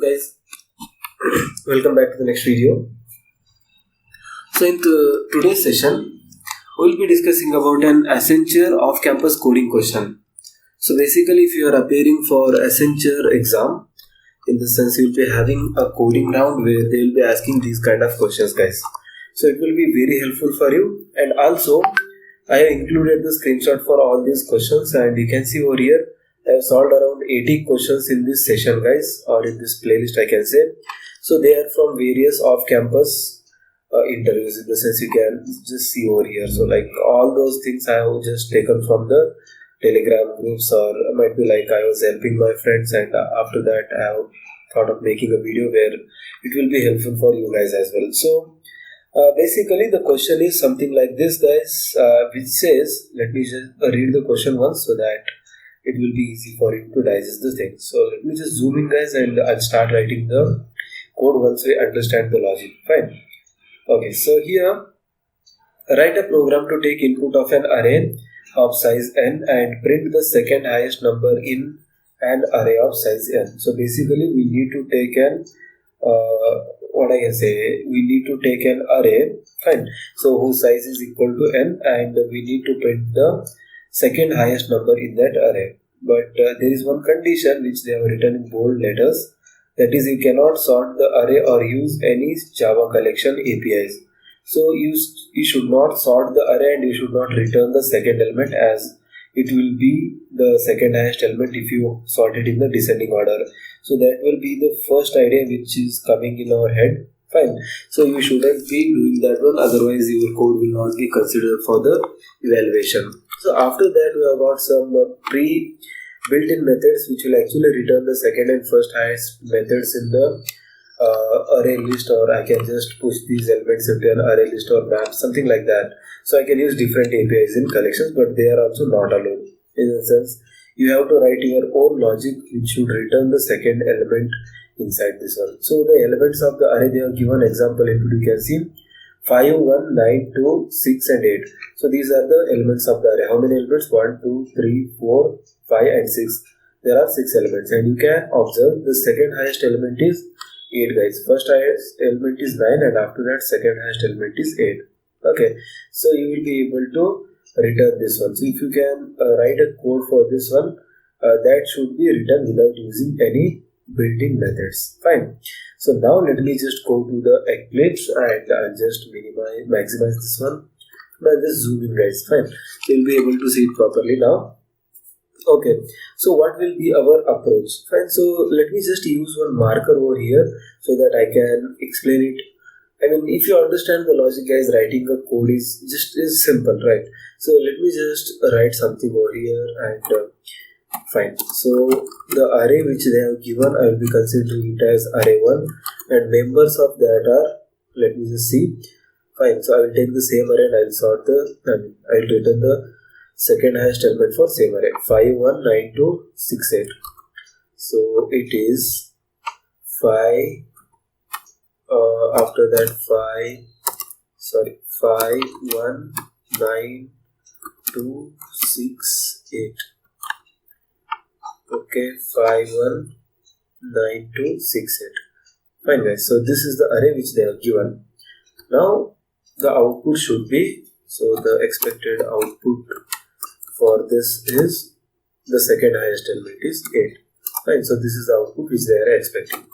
guys, welcome back to the next video. So in today's session, we'll be discussing about an Accenture off-campus coding question. So basically, if you are appearing for Accenture exam, in the sense you'll be having a coding round where they'll be asking these kind of questions, guys. So it will be very helpful for you. And also, I have included the screenshot for all these questions, and you can see over here I have solved around 80 questions in this session, guys, or in this playlist I can say. So they are from various off-campus interviews, in the sense you can just see over here. So like all those things I have just taken from the Telegram groups, or might be like I was helping my friends, and after that I have thought of making a video where it will be helpful for you guys as well. So basically the question is something like this, guys, which says, let me just read the question once so that it will be easy for you to digest the thing. So let me just zoom in, guys, and I'll start writing the code once we understand the logic. Fine. Okay, so here write a program to take input of an array of size n and print the second highest number in an array of size n. So basically we need to take an we need to take an array, fine, so whose size is equal to n, and we need to print the second highest number in that array. But there is one condition which they have written in bold letters, that is, you cannot sort the array or use any Java collection APIs. So you should not sort the array, and you should not return the second element, as it will be the second highest element if you sort it in the descending order. So that will be the first idea which is coming in our head. Fine. So you shouldn't be doing that one, otherwise your code will not be considered for the evaluation. So after that we have got some pre-built-in methods which will actually return the second and first highest methods in the array list, or I can just push these elements into an array list or map, something like that. So I can use different APIs in collections, but they are also not allowed. In a sense, you have to write your own logic which should return the second element inside this one. So the elements of the array, they have given example input, you can see 5, 1, 9, 2, 6 and 8. So these are the elements of the array. How many elements? 1, 2, 3, 4, 5 and 6. There are 6 elements, and you can observe the second highest element is 8, guys. First highest element is 9, and after that second highest element is 8. Okay, so you will be able to return this one. So if you can write a code for this one, that should be written without using any built-in methods. Fine. So now let me just go to the Eclipse, and I'll just maximize this one. I'll just zoom in, guys. Fine. You'll be able to see it properly now. Okay, so what will be our approach? Fine, so let me just use one marker over here so that I can explain it. I mean, if you understand the logic, guys, writing a code is simple, right? So let me just write something over here, and fine. So the array which they have given, I will be considering it as array 1, and members of that are, let me just see. Fine, so I will take the same array and I will sort I'll return the second highest element for same array, 5, 1, 9, 2, 6, 8. So it is 5, after that 5, 1, 9, 2, 6, 8. Okay, 5, 1, 9, 2, 6, 8. Fine, guys. So this is the array which they have given. Now the output should be, so the expected output for this is the second highest element is 8. Fine, so this is the output which they are expecting.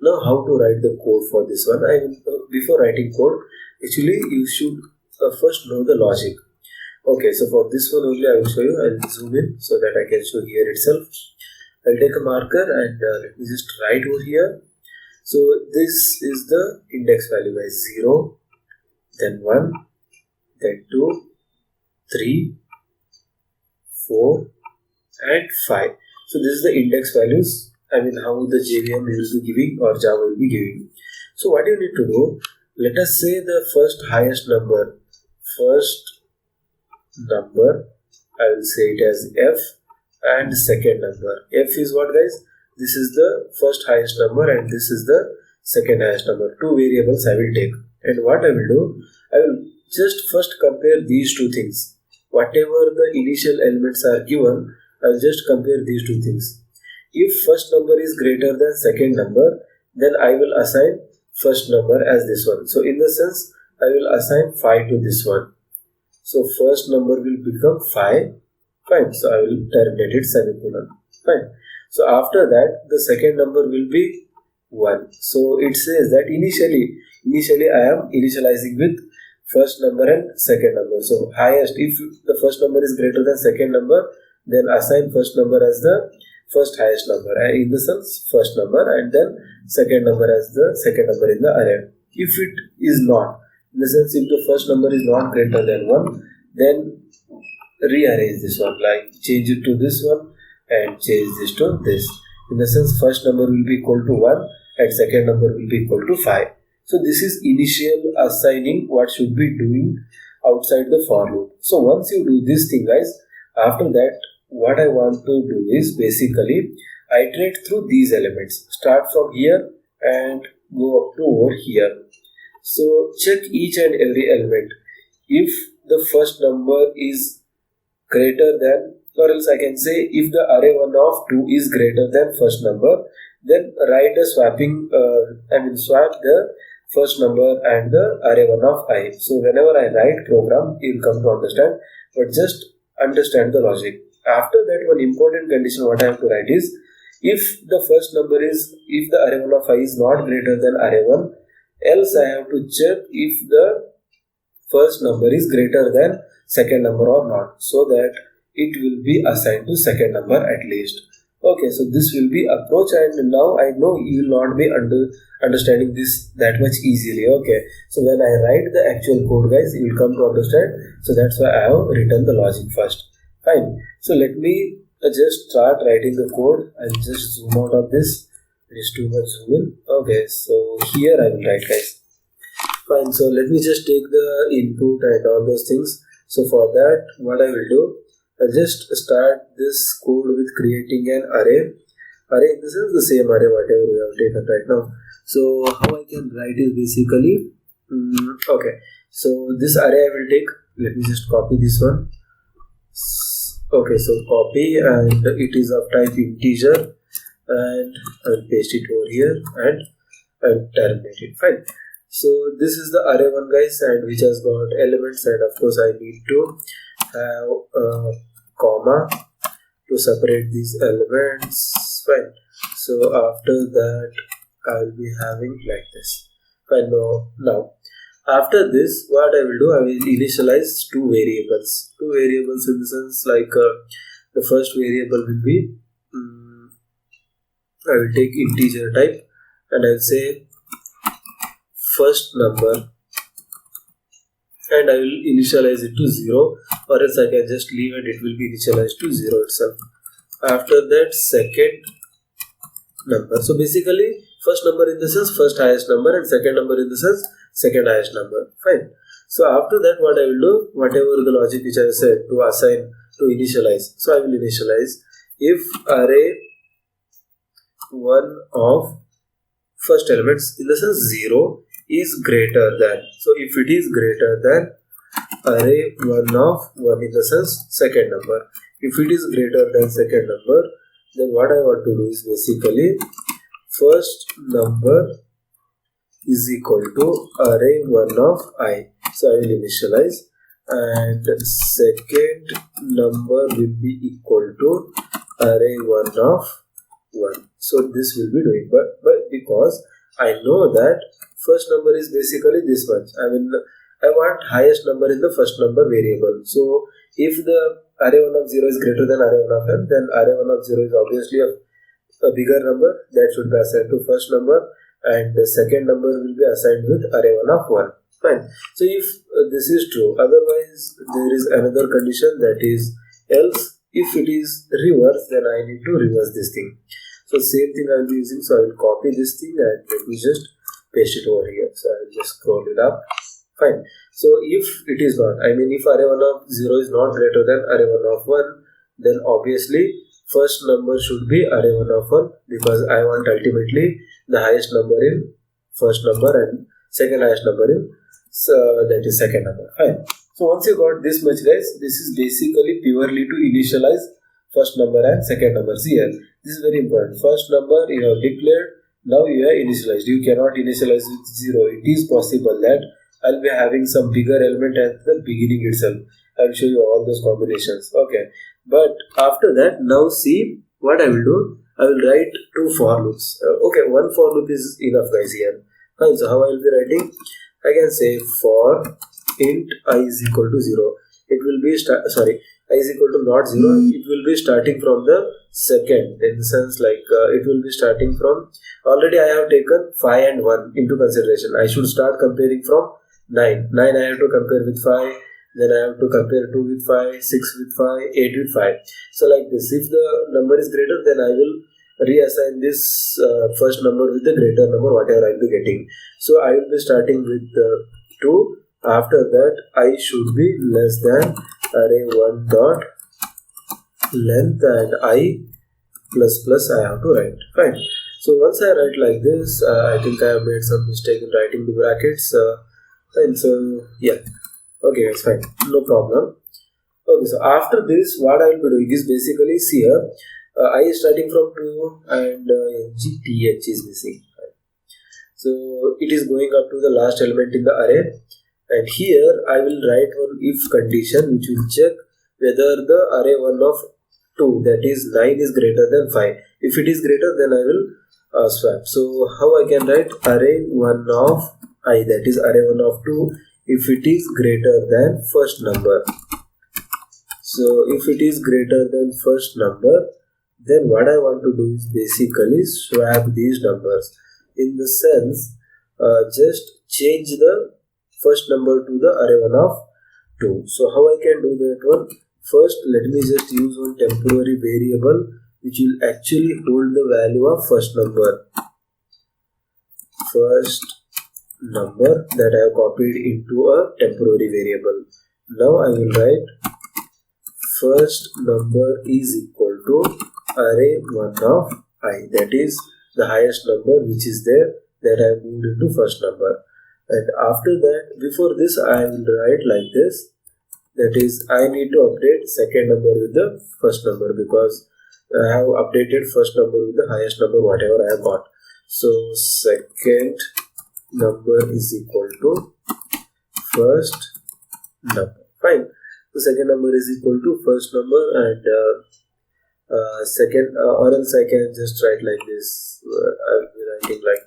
Now how to write the code for this one? Before writing code, actually you should first know the logic. Okay, so for this one only I will show you. I'll zoom in so that I can show here itself. I'll take a marker and let me just write over here. So this is the index value, guys. 0, then 1, then 2, 3, 4 and 5. So this is the index values. I mean, how the JVM will be giving or Java will be giving. So what you need to do, let us say the first highest number, I will say it as F, and second number. F is what, guys? This is the first highest number and this is the second highest number. Two variables I will take. And what I will do, I will just first compare these two things. Whatever the initial elements are given, I will just compare these two things. if first number is greater than second number, then I will assign first number as this one. So in the sense, I will assign 5 to this one. So first number will become 5. Fine. So I will terminate it semicolon. Fine. So after that, the second number will be 1. So it says that initially I am initializing with first number and second number. So highest, if the first number is greater than second number, then assign first number as the first highest number, in the sense first number, and then second number as the second number in the array. If it is not, in the sense if the first number is not greater than 1, then rearrange this one, like change it to this one and change this to this. In the sense first number will be equal to 1 and second number will be equal to 5. So this is initial assigning what should be doing outside the for loop. So once you do this thing, guys, after that what I want to do is basically iterate through these elements. Start from here and go up to over here. So check each and every element. If the first number is greater than, or else I can say if the array 1 of 2 is greater than first number, then write a swapping, swap the first number and the array 1 of I. So whenever I write program, you will come to understand, but just understand the logic. After that, one important condition what I have to write is, if the first number is, if the array 1 of I is not greater than array 1, else I have to check if the first number is greater than second number or not, so that it will be assigned to second number at least. Okay, so this will be approach, and now I know you will not be understanding this that much easily. Okay, so when I write the actual code, guys, you will come to understand. So that's why I have written the logic first. Fine. So let me just start writing the code. I'll just zoom out of this. It is too much zoom in. Okay, so here I will write, guys. Fine. So let me just take the input and all those things. So for that, what I will do, I'll just start this code with creating an array. Array, this is the same array whatever we have taken right now. So how I can write is basically, okay. So this array I will take. Let me just copy this one. Okay, so copy, and it is of type integer, and I'll paste it over here and I'll terminate it. Fine. So this is the array 1, guys, and which has got elements, and of course I need to have a comma to separate these elements. Fine. So after that I will be having like this. Fine. Now after this, what I will do, I will initialize two variables. Two variables in the sense like the first variable will be, I will take integer type, and I will say first number, and I will initialize it to 0, or else I can just leave it, it will be initialized to 0 itself. After that, second number. So basically first number in the sense first highest number, and second number in the sense second highest number. Fine. So after that, what I will do, whatever the logic which I said to assign, to initialize. So I will initialize if array 1 of first elements in the sense 0 is greater than. So if it is greater than array 1 of 1 in the sense second number. If it is greater than second number, then what I want to do is basically first number is equal to array 1 of I. So I will initialize, and second number will be equal to array 1 of 1. So this will be doing, but because I know that first number is basically this much, I want highest number in the first number variable. So if the array 1 of 0 is greater than array 1 of n, then array 1 of 0 is obviously a bigger number that should be assigned to first number, and the second number will be assigned with array 1 of 1. Fine. So if this is true, otherwise there is another condition, that is else if it is reverse, then I need to reverse this thing. So same thing I will be using. So I will copy this thing and let me just paste it over here. So I will just scroll it up. Fine. So if it is not, if array 1 of 0 is not greater than array 1 of 1, then obviously first number should be array 1 of 1, because I want ultimately the highest number in first number and second highest number in that is second number. Fine. So once you got this much, guys, this is basically purely to initialize first number and second numbers here. This is very important. First number you have declared, now you have initialized. You cannot initialize with 0. It is possible that I'll be having some bigger element at the beginning itself. I'll show you all those combinations. Okay. But after that, now see what I will do. I will write two for loops. Okay, one for loop is enough guys here. Fine, so how I will be writing? I can say for int I is equal to 0. It will be, I is equal to not 0. It will be starting from the second, in the sense like it will be starting from, already I have taken 5 and 1 into consideration. I should start comparing from 9. 9 I have to compare with 5. Then I have to compare 2 with 5, 6 with 5, 8 with 5. So like this, if the number is greater, then I will reassign this first number with the greater number, whatever I will be getting. So I will be starting with 2. After that, I should be less than array1 dot length and I plus plus I have to write. Fine. So once I write like this, I think I have made some mistake in writing the brackets. And so yeah. Okay, that's fine. No problem. Okay, so after this, what I will be doing is basically, see here, I is starting from 2 and GTH is missing. So it is going up to the last element in the array. And here I will write one if condition which will check whether the array1 of 2, that is 9, is greater than 5. If it is greater, then I will swap. So how I can write array1 of I, that is array1 of 2, if it is greater than first number. So if it is greater than first number, then what I want to do is basically swap these numbers, in the sense just change the first number to the array1 of 2. So how I can do that one? First, let me just use one temporary variable which will actually hold the value of first number. First number that I have copied into a temporary variable. Now I will write first number is equal to array1 of I, that is the highest number which is there that I have moved into first number. And after that, before this I will write like this, that is I need to update second number with the first number, because I have updated first number with the highest number whatever I have got. So second number is equal to first number. Fine. So second number is equal to first number, and second, or else I can just write like this. I will be writing like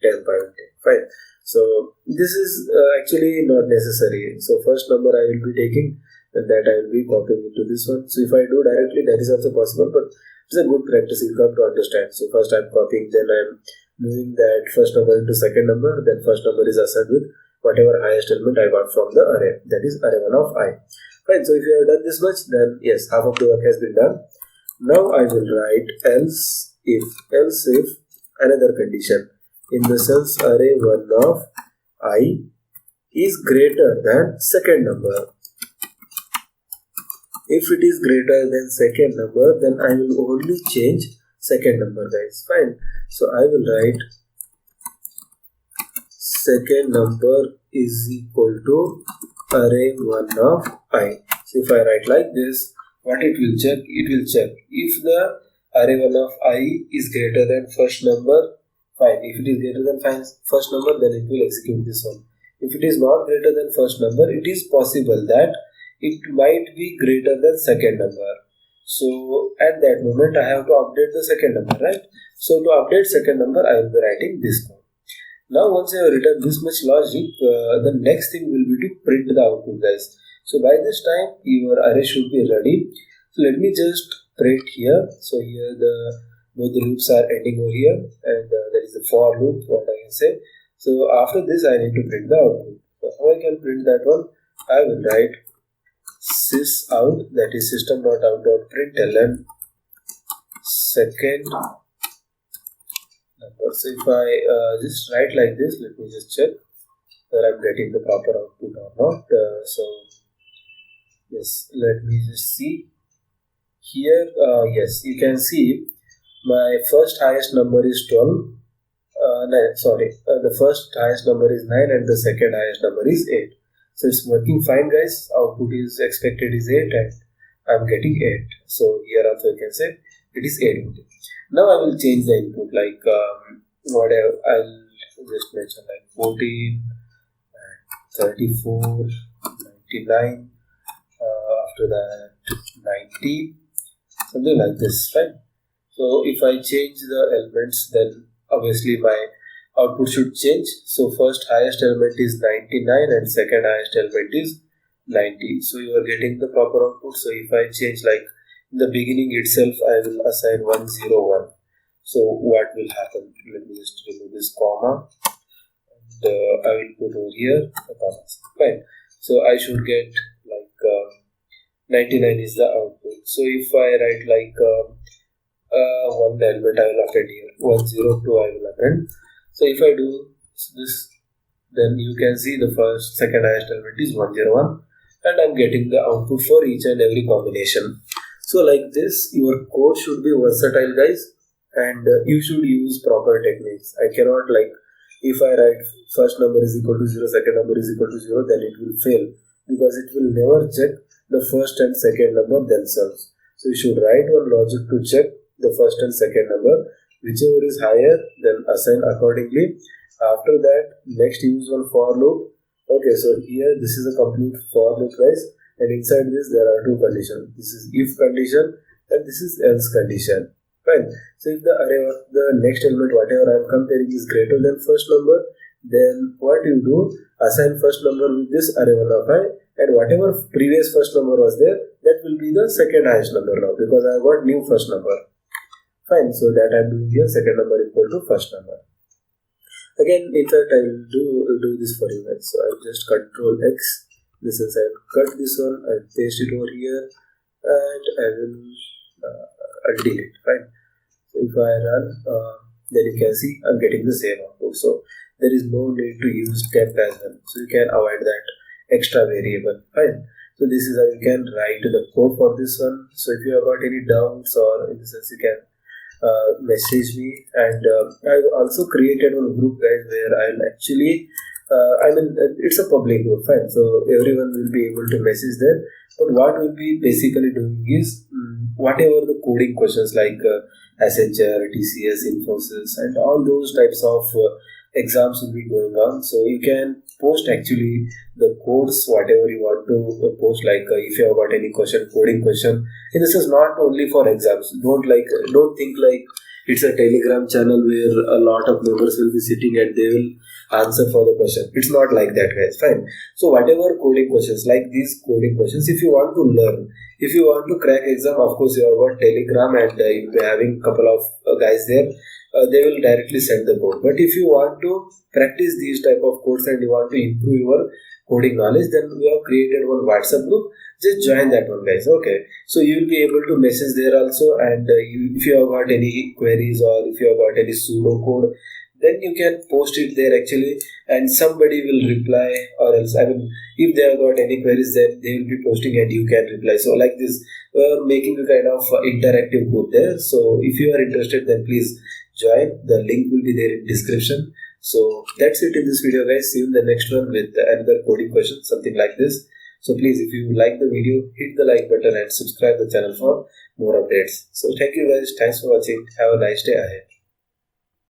10 by 10. Fine. So this is actually not necessary. So first number I will be taking, and that I will be copying into this one. So if I do directly, that is also possible, but it's a good practice. You have to understand. So first I'm copying, then I'm moving that first number into second number, then first number is assigned with whatever highest element I got from the array, that is array1 of I. Fine, so if you have done this much, then yes, half of the work has been done. Now I will write else if another condition, in the sense array1 of I is greater than second number. If it is greater than second number, then I will only change second number, guys. Fine. So I will write second number is equal to array1 of I. So if I write like this, what it will check? It will check if the array1 of I is greater than first number. Fine. If it is greater than first number, then it will execute this one. If it is not greater than first number, it is possible that it might be greater than second number. So at that moment I have to update the second number, right? So to update second number, I will be writing this code. Now once I have written this much logic, the next thing will be to print the output, guys. So by this time your array should be ready. So let me just print here. So here both the loops are ending over here, and there is the for loop, what I can say. So after this I need to print the output. So how I can print that one? I will write sys out, that is system.out.println second number. So if I just write like this, let me just check whether I'm getting the proper output or not. So yes, let me just see here. Yes, you can see my first highest number is 12. The first highest number is 9 and the second highest number is 8. So it's working fine, guys. Output is expected is 8 and I'm getting 8. So here also you can say it is 850. Now I will change the input like whatever. I'll just mention like 14 and 34, 99, after that 90, something like this, right? So if I change the elements, then obviously my output should change. So first highest element is 99 and second highest element is 90. So you are getting the proper output. So if I change like in the beginning itself, I will assign 101. So what will happen? Let me just remove this comma and I will put over here a comma. Fine. So I should get like 99 is the output. So if I write like one element, I will append here 102, I will append. So if I do this, then you can see the second highest element is 101 and I'm getting the output for each and every combination. So like this, your code should be versatile, guys, and you should use proper techniques. I cannot like, if I write first number is equal to 0, second number is equal to 0, then it will fail because it will never check the first and second number themselves. So you should write one logic to check the first and second number. Whichever is higher, then assign accordingly. After that, next use one for loop. Okay, so here this is a complete for loop, guys, and inside this there are two conditions. This is if condition and this is else condition. Fine. So if the array of the next element, whatever I am comparing, is greater than first number, then what you do, assign first number with this array 1 of I, and whatever previous first number was there, that will be the second highest number now because I got new first number. Fine, so that I am doing here second number equal to first number. Again, in fact, I will do this for you guys. So I will just Control X. This is, I will cut this one, I will paste it over here, and I will delete. Fine. So if I run, then you can see I'm getting the same output. So there is no need to use temp as well. So you can avoid that extra variable. Fine. So this is how you can write the code for this one. So if you have got any doubts, or in the sense, you can message me, and I've also created one group, guys, where I'll actually it's a public group, fine, so everyone will be able to message there. But what we'll be basically doing is whatever the coding questions like Accenture, TCS, Infosys, and all those types of exams will be going on. So you can post actually the codes, whatever you want to post, like if you have got any coding question. And this is not only for exams. Don't think like it's a Telegram channel where a lot of members will be sitting and they will answer for the question. It's not like that, guys. Fine. So whatever coding questions, like these coding questions, if you want to learn, if you want to crack exam, of course you have got Telegram, and you'll be having a couple of guys there. They will directly send the code. But if you want to practice these type of codes and you want to improve your coding knowledge, then we have created one WhatsApp group. Just join that one, guys. Okay, so you will be able to message there also, and if you have got any queries or if you have got any pseudo code, then you can post it there actually, and somebody will reply. Or else, if they have got any queries, then they will be posting and you can reply. So like this, we are making a kind of interactive group there. So if you are interested, then please join. The link will be there in description. So that's it in this video, guys. See you in the next one with another coding question, something like this. So please, if you like the video, hit the like button and subscribe the channel for more updates. So thank you, guys. Thanks for watching. Have a nice day ahead.